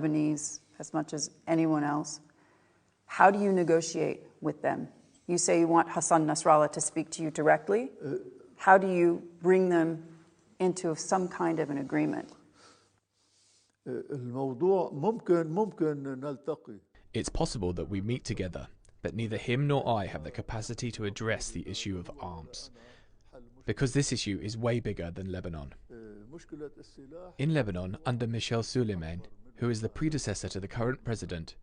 Lebanese as much as anyone else. How do you negotiate with them? You say you want Hassan Nasrallah to speak to you directly. How do you bring them into some kind of an agreement? It's possible that we meet together, but neither him nor I have the capacity to address the issue of arms, because this issue is way bigger than Lebanon. In Lebanon, under Michel Suleiman, who is the predecessor to the current president,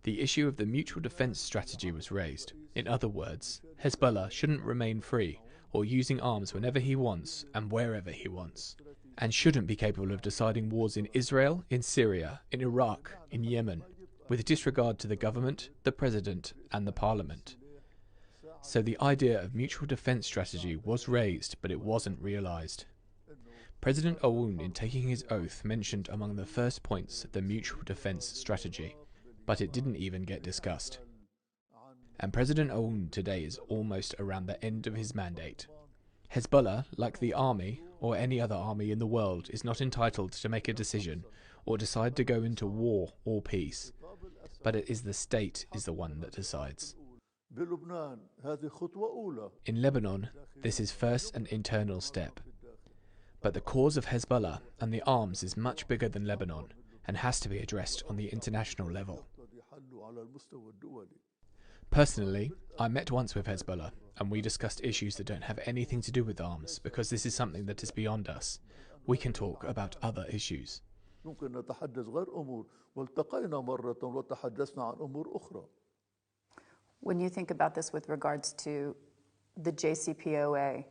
the issue of the mutual defense strategy was raised. In other words, Hezbollah shouldn't remain free or using arms whenever he wants and wherever he wants, and shouldn't be capable of deciding wars in Israel, in Syria, in Iraq, in Yemen, with disregard to the government, the president, and the parliament. So the idea of mutual defense strategy was raised, but it wasn't realized. President Aoun, in taking his oath, mentioned among the first points the mutual defense strategy, but it didn't even get discussed. And President Aoun today is almost around the end of his mandate. Hezbollah, like the army, or any other army in the world, is not entitled to make a decision or decide to go into war or peace, but it is the state is the one that decides. In Lebanon, this is first an internal step. But the cause of Hezbollah and the arms is much bigger than Lebanon and has to be addressed on the international level. Personally, I met once with Hezbollah and we discussed issues that don't have anything to do with arms because this is something that is beyond us. We can talk about other issues. When you think about this with regards to the JCPOA,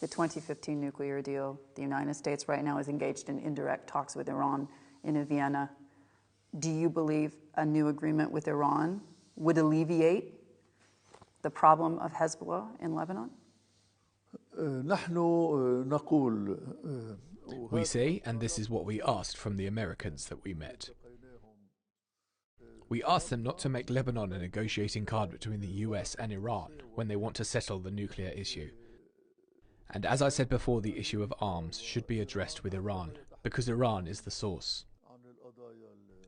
the 2015 nuclear deal, the United States right now is engaged in indirect talks with Iran in Vienna. Do you believe a new agreement with Iran would alleviate the problem of Hezbollah in Lebanon? We say, and this is what we asked from the Americans that we met. We asked them not to make Lebanon a negotiating card between the US and Iran when they want to settle the nuclear issue. And as I said before, the issue of arms should be addressed with Iran, because Iran is the source.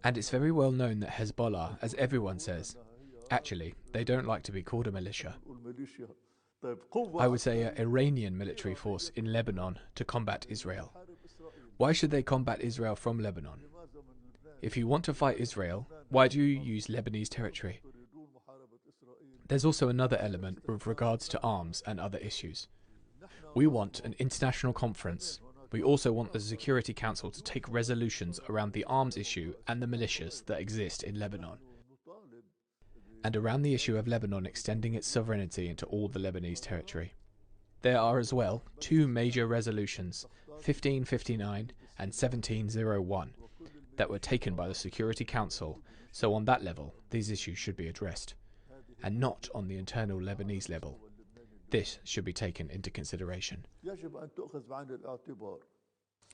And it's very well known that Hezbollah, as everyone says, actually, they don't like to be called a militia. I would say an Iranian military force in Lebanon to combat Israel. Why should they combat Israel from Lebanon? If you want to fight Israel, why do you use Lebanese territory? There's also another element with regards to arms and other issues. We want an international conference. We also want the Security Council to take resolutions around the arms issue and the militias that exist in Lebanon. And around the issue of Lebanon extending its sovereignty into all the Lebanese territory. There are as well two major resolutions, 1559 and 1701, that were taken by the Security Council, so on that level these issues should be addressed, and not on the internal Lebanese level. This should be taken into consideration.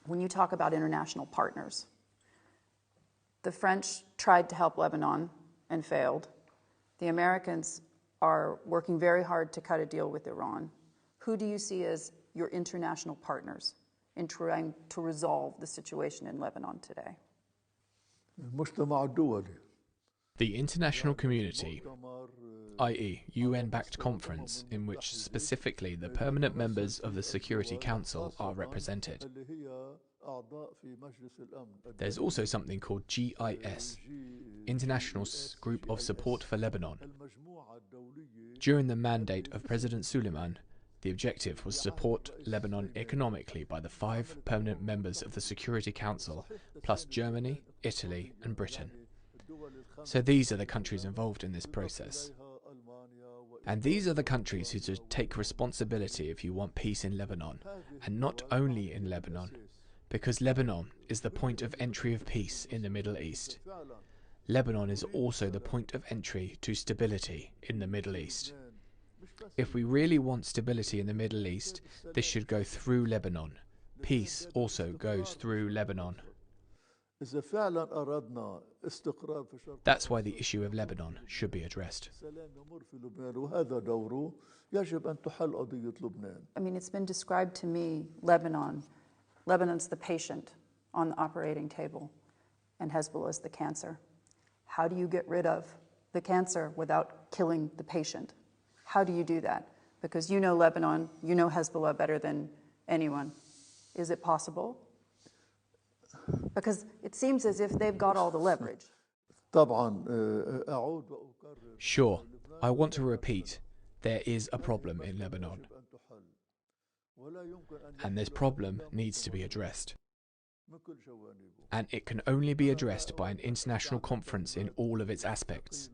When you talk about international partners, the French tried to help Lebanon and failed. The Americans are working very hard to cut a deal with Iran. Who do you see as your international partners in trying to resolve the situation in Lebanon today? The international community, i.e. UN-backed conference in which specifically the permanent members of the Security Council are represented. There's also something called GIS, International Group of Support for Lebanon. During the mandate of President Suleiman, the objective was to support Lebanon economically by the 5 permanent members of the Security Council, plus Germany, Italy and Britain. So these are the countries involved in this process. And these are the countries who should take responsibility if you want peace in Lebanon, and not only in Lebanon, because Lebanon is the point of entry of peace in the Middle East. Lebanon is also the point of entry to stability in the Middle East. If we really want stability in the Middle East, this should go through Lebanon. Peace also goes through Lebanon. That's why the issue of Lebanon should be addressed. I mean, it's been described to me, Lebanon's the patient on the operating table. and Hezbollah is the cancer. How do you get rid of the cancer without killing the patient? How do you do that? Because you know Lebanon, you know Hezbollah better than anyone. Is it possible? Because it seems as if they've got all the leverage. Sure, I want to repeat, there is a problem in Lebanon. And this problem needs to be addressed. And it can only be addressed by an international conference in all of its aspects.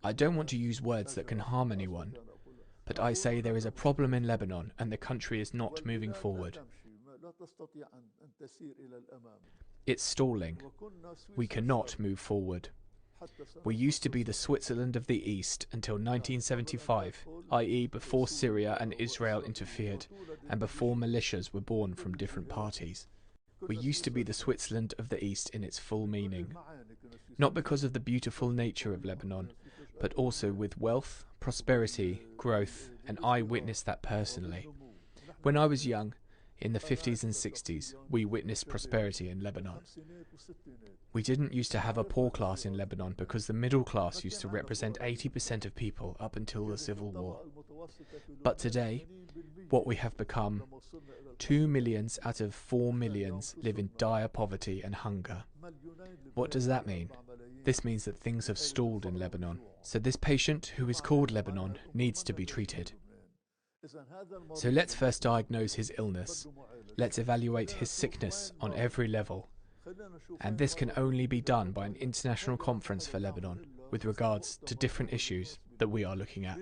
I don't want to use words that can harm anyone, but I say there is a problem in Lebanon and the country is not moving forward. It's stalling. We cannot move forward. We used to be the Switzerland of the East until 1975, i.e. before Syria and Israel interfered, and before militias were born from different parties. We used to be the Switzerland of the East in its full meaning. Not because of the beautiful nature of Lebanon, but also with wealth, prosperity, growth, and I witnessed that personally. When I was young, in the 50s and 60s, we witnessed prosperity in Lebanon. We didn't used to have a poor class in Lebanon because the middle class used to represent 80% of people up until the Civil War. But today, what we have become, 2 millions out of 4 millions live in dire poverty and hunger. What does that mean? This means that things have stalled in Lebanon. So this patient, who is called Lebanon, needs to be treated. So let's first diagnose his illness. Let's evaluate his sickness on every level. And this can only be done by an international conference for Lebanon with regards to different issues that we are looking at.